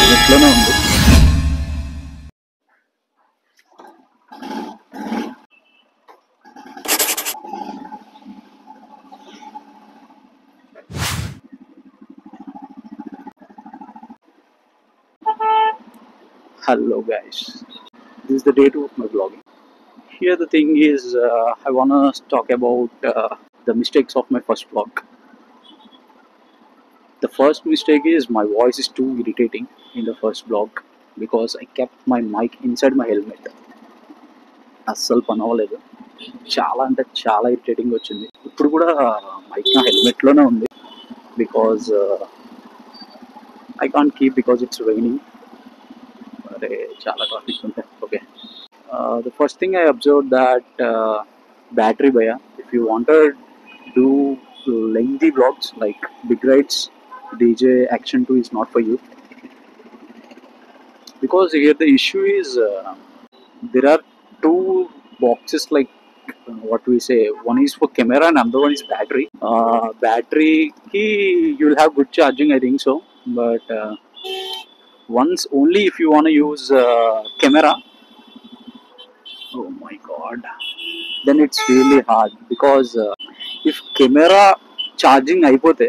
నెట్లోనే ఉంది. Hello guys, this is the day 2 of my vlogging. Here the thing is, I wanna talk about the mistakes of my first vlog. The first mistake is my voice is too irritating in the first vlog because I kept my mic inside my helmet. అస్సలు పని అవ్వలేదు. చాలా అంటే చాలా irritating వచ్చింది. ఇప్పుడు కూడా mic నా హెల్మెట్లోనే ఉంది because I can't keep because it's raining. అరే చాలా ట్రాఫిక్ ఉంటాయి. Okay, the first thing I observed that battery bhaiya, if you want to do lengthy vlogs like big rides, DJ Action 2 is not for you, because here the issue is there are two boxes like what we say, one is for camera and another one is battery. Battery ki you will have good charging, I think so, but once only if you want to use camera, oh my god, then it's really hard because if camera charging అయిపోతే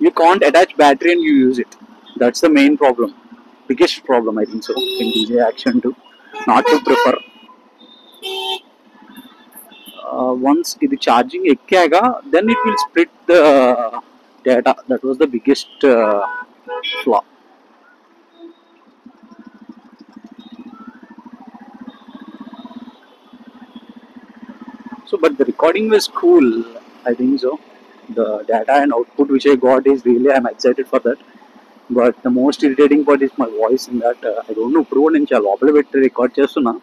you can't attach battery and you use it. That's the main problem, biggest problem I think so in DJ Action 2, not to prefer. Once ఇది charging ఎక్కాక then it will split the data. That was the biggest flaw. So, but the recording was cool, I think so. The data and output which I got is really, I'm excited for that. But the most irritating part is my voice in that. I don't know, ఇప్పుడు నేను చాలా లోపల పెట్టి record చేస్తున్నా.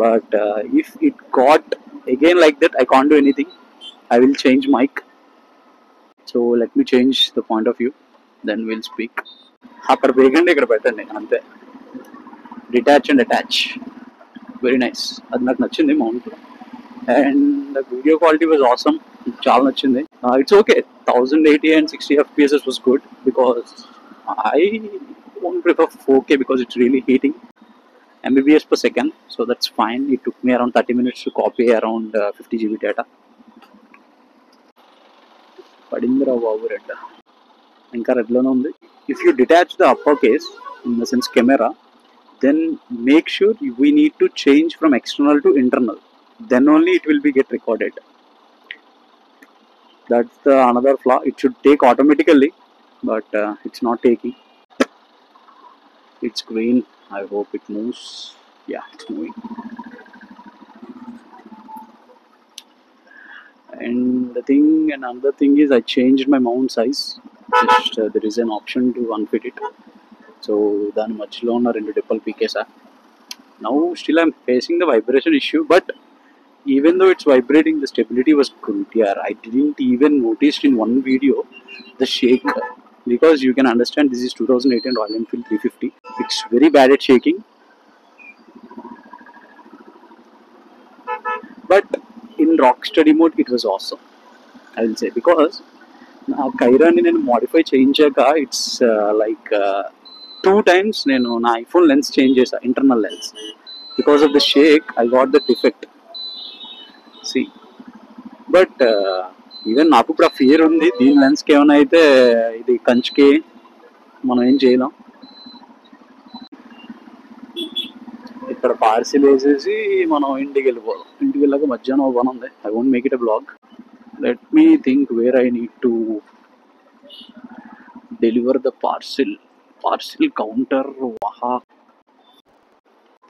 But if it got again like that, I can't do anything. I will change mic. So let me change the point of view, then we'll speak. అక్కడ వేగండి, ఇక్కడ పెట్టండి అంతే. Detach and attach, very nice. అది నాకు నచ్చింది mount. And the video quality was awesome, చాలా నచ్చింది. It's okay, 1080 and 60 FPS was good because I won't prefer 4K because it's really heating. Mbps per second, so that's fine. It took me around 30 minutes to copy around 50 GB data. Padindra babu red, inka red lone undi. If you detach the upper case, in the sense camera, then make sure we need to change from external to internal, then only it will be get recorded. That's the another flaw. It should take automatically, but it's not taking. It's green, I hope it moves. Yeah, it's moving. And the thing, and another thing is I changed my mount size. Just there is an option to unfit it, so dani machlo na rendu dippal peekesa. Now still I'm facing the vibration issue, but even though it's vibrating, the stability was good. Yeah, I didn't even notice in one video the shake, because you can understand this is 2018 Royal Enfield 350. It's very bad at shaking, but in rock steady mode it was awesome, I will say, because నా కైరాని నేను modify చేయించాక it's like 2 times నేను నా iPhone lens change చేసా, internal lens. Because of the shake I got the defect. See but even నాకు ఇప్పుడు ఆ ఫియర్ ఉంది, దీని లెన్స్కి ఏమైనా అయితే ఇది కంచికి మనం ఏం చేయలేం. ఇక్కడ పార్సిల్ వేసేసి మనం ఇంటికి వెళ్ళిపోదాం. ఇంటికి వెళ్ళాక మధ్యాహ్నం పని ఉంది. I won't make it a blog. Let me think where I need to deliver the parcel. Parcel counter, wow.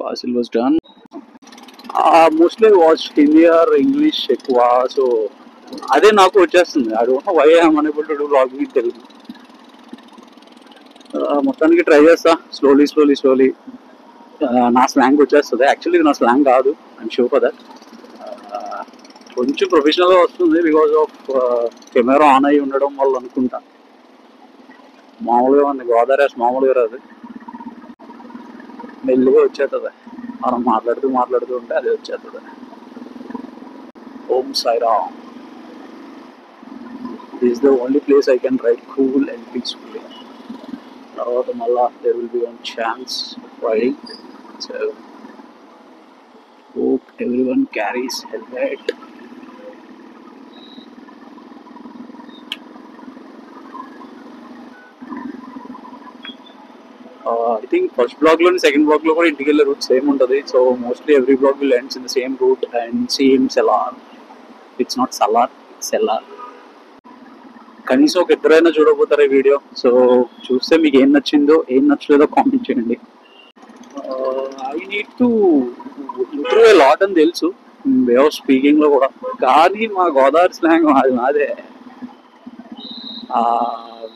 Parcel was done. Mostly I watched Hindi or English ఎక్కువ, సో అదే నాకు వచ్చేస్తుంది. I don't know why I am unable to do vlogging in Telugu. మొత్తానికి try చేస్తా, slowly. నా slang వచ్చేస్తుంది. Actually నా slang కాదు, ఐఎమ్ షూర్ ఫర్ దట్. కొంచెం ప్రొఫెషనల్గా వస్తుంది బికాజ్ ఆఫ్ కెమెరా ఆన్ అయ్యి ఉండడం వల్ల అనుకుంటా. మామూలుగా ఉంది, గోదావరి మామూలుగా రాదు, మెల్లిగా వచ్చేస్తుంది. మనం మాట్లాడుతూ ఉంటే అది వచ్చేస్తుంది. Om Sairam. This is the only place I can ride cool and peacefully. తర్వాత మళ్ళా there will be one chance of riding. So hope everyone carries helmet. I think first block lo second block lo kuda ఇంటికి వెళ్ళే route same ఉంటుంది. So mostly every block will ends in the same route and same cellar. It's not Salaar, it's cellar. కనీసం ఒక ఇద్దరైనా చూడబోతారు ఈ video. So చూస్తే మీకు ఏం నచ్చిందో ఏం నచ్చలేదో కామెంట్ చేయండి. I need to improve a lot అని తెలుసు వే ఆఫ్ స్పీకింగ్ లో కూడా, కానీ మా గోదావరి స్లాంగ్ అది నాదే.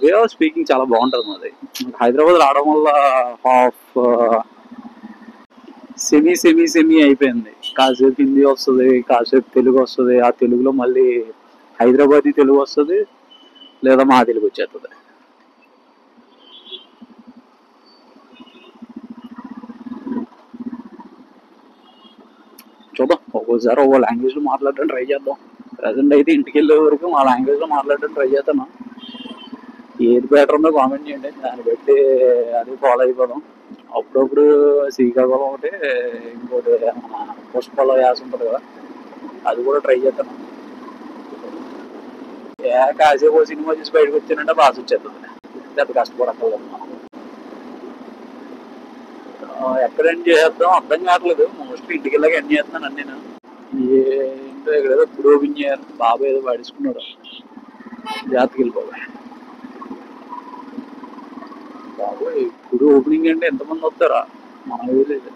వే ఆఫ్ స్పీకింగ్ చాలా బాగుంటుంది మాది. హైదరాబాద్ రావడం వల్ల హాఫ్ సెమీ సెమీ సెమీ అయిపోయింది. కాసేపు హిందీ వస్తుంది, కాసేపు తెలుగు వస్తుంది. ఆ తెలుగులో మళ్ళీ హైదరాబాదీ తెలుగు వస్తుంది, లేదా మా తెలుగు వచ్చేస్తుంది. చూద్దాం, ఒక్కోసారి ఒక్కో లాంగ్వేజ్లో మాట్లాడడం ట్రై చేద్దాం. ప్రజెంట్ అయితే ఇంటికి వెళ్ళే వరకు మా లాంగ్వేజ్లో మాట్లాడడం ట్రై చేస్తాను. ఏది బెటర్ ఉందో కామెంట్ చేయండి, దాన్ని బట్టి అది ఫాలో అయిపోదాం. అప్పుడప్పుడు శ్రీకాకుళం ఒకటి, ఇంకోటి మన పుష్పలో యాస ఉంటుంది కదా, అది కూడా ట్రై చేస్తాను. కాసేపు సినిమా చూసి బయటకు వచ్చానంటే బాగా వచ్చేస్తుంది, పెద్ద కష్టపడక్కర్లేదు. ఎక్కడ ఎండ్ చేద్దాం అర్థం కావట్లేదు. మోస్ట్లీ ఇంటికి వెళ్ళాక ఎండ్ చేస్తున్నాను అన్ని. నేను ఏంటో ఇక్కడ ఏదో ఇప్పుడు ఓపెన్ చేయాలి, బాబాయ్ ఏదో పడుచుకున్నాడు, జాతకి వెళ్ళిపోవాలి. బాబోయ్, ఇప్పుడు ఓపెనింగ్ అంటే ఎంతమంది వస్తారా మనకు తెలియదు.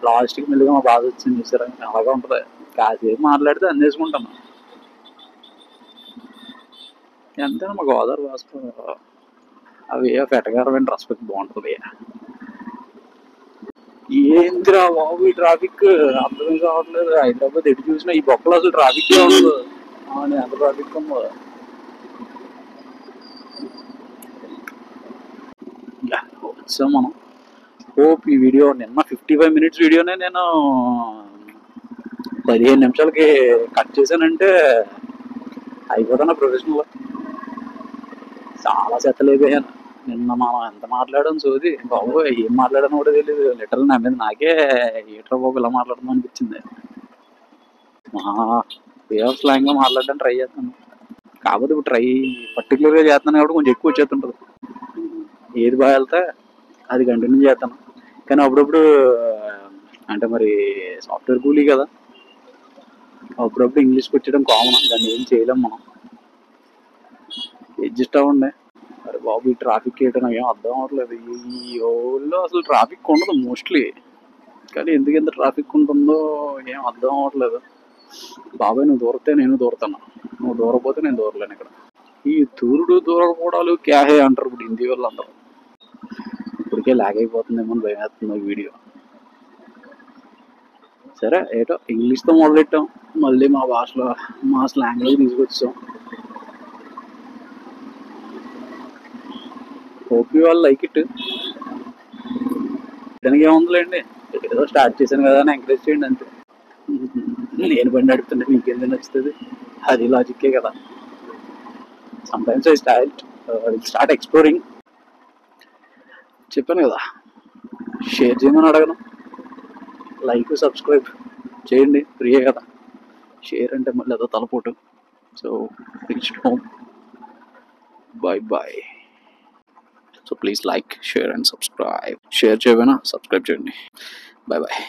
లాస్ట్కి మెల్లిగా మా బాధ వచ్చింది చూసారా, అలాగా ఉంటుంది. కాసేపు మాట్లాడితే అందేసుకుంటాను. ఎంతైనా మా గోదావరి భాష అవి ఫెటగారమైన రెస్పెక్ట్ బాగుంటుంది. ఏంద్రా బాబు ఈ ట్రాఫిక్ అర్థం కావట్లేదు. హైదరాబాద్ ఎటు చూసినా ఈ బొక్కలు అసలు ట్రాఫిక్ ఉండదు. ఎంత ట్రాఫిక్ ఉందో. వచ్చాం మనం. హోప్ ఈ వీడియో నిన్న 55 minutes వీడియోనే నేను 15 నిమిషాలకి కట్ చేశానంటే అయిపోతాను ప్రొఫెషనల్. చాలా సెత్తలేకపోయాను నిన్న. మనం ఎంత మాట్లాడాం సోది బాబు, ఏం మాట్లాడాను కూడా తెలియదు. లిటరల్ నా మీద నాకే ఏటర్ బాబు ఇలా మాట్లాడదాం అనిపించింది. మా వే ఆఫ్ స్లాంగ్గా మాట్లాడడానికి ట్రై చేస్తాను, కాకపోతే ఇప్పుడు ట్రై పర్టికులర్గా చేస్తాను కాబట్టి కొంచెం ఎక్కువ వచ్చేస్తుంటుంది. ఏది బాగా వెళ్తే అది కంటిన్యూ చేస్తాను. కానీ అప్పుడప్పుడు అంటే మరి సాఫ్ట్వేర్ కూలీ కదా, అప్పుడప్పుడు ఇంగ్లీష్కి వచ్చేయడం కామన్, దాన్ని ఏం చేయలేం మనం. అడ్జస్ట్ అవ్వండి. అరే బాబు ఈ ట్రాఫిక్ ఏంటో నాకు ఏం అర్థం అవ్వట్లేదు. ఈ ఊళ్ళో అసలు ట్రాఫిక్ ఉండదు మోస్ట్లీ, కానీ ఎందుకు ఎంత ట్రాఫిక్ ఉంటుందో ఏం అర్థం అవ్వట్లేదు. బాబాయ్ నువ్వు దూరితే నేను దూరతాను, నువ్వు దూరపోతే నేను దూరలేను. ఇక్కడ ఈ దూరుడు దూరకపోవడాలు క్యాహే అంటారు ఇప్పుడు హిందీ వాళ్ళు అందరూ. ఇప్పటికే లాగ్ అయిపోతుందేమో అని భయం వేస్తుంది వీడియో. సరే ఏటో ఇంగ్లీష్తో మొదలెట్టాం, మళ్ళీ మా భాషలో మా స్లాంగ్లో తీసుకొచ్చాం. Hope you all like it. దానికి ఏముందిలేండి, ఏదో స్టార్ట్ చేశాను కదా అని ఎంకరేజ్ చేయండి అంతే. నేను బండి నడుపుతుంటే మీకేంది నచ్చుతుంది, అది లాజిక్కే కదా. Sometimes I start exploring. చెప్పాను కదా, షేర్ చేయమని అడగను, లైక్ సబ్స్క్రైబ్ చేయండి, ఫ్రీయే కదా. షేర్ అంటే మళ్ళీ అదో తలపోటు. So reach home, bye bye. So please like, share and subscribe. Share చేయమైనా సబ్స్క్రైబ్ చేయండి. Bye bye.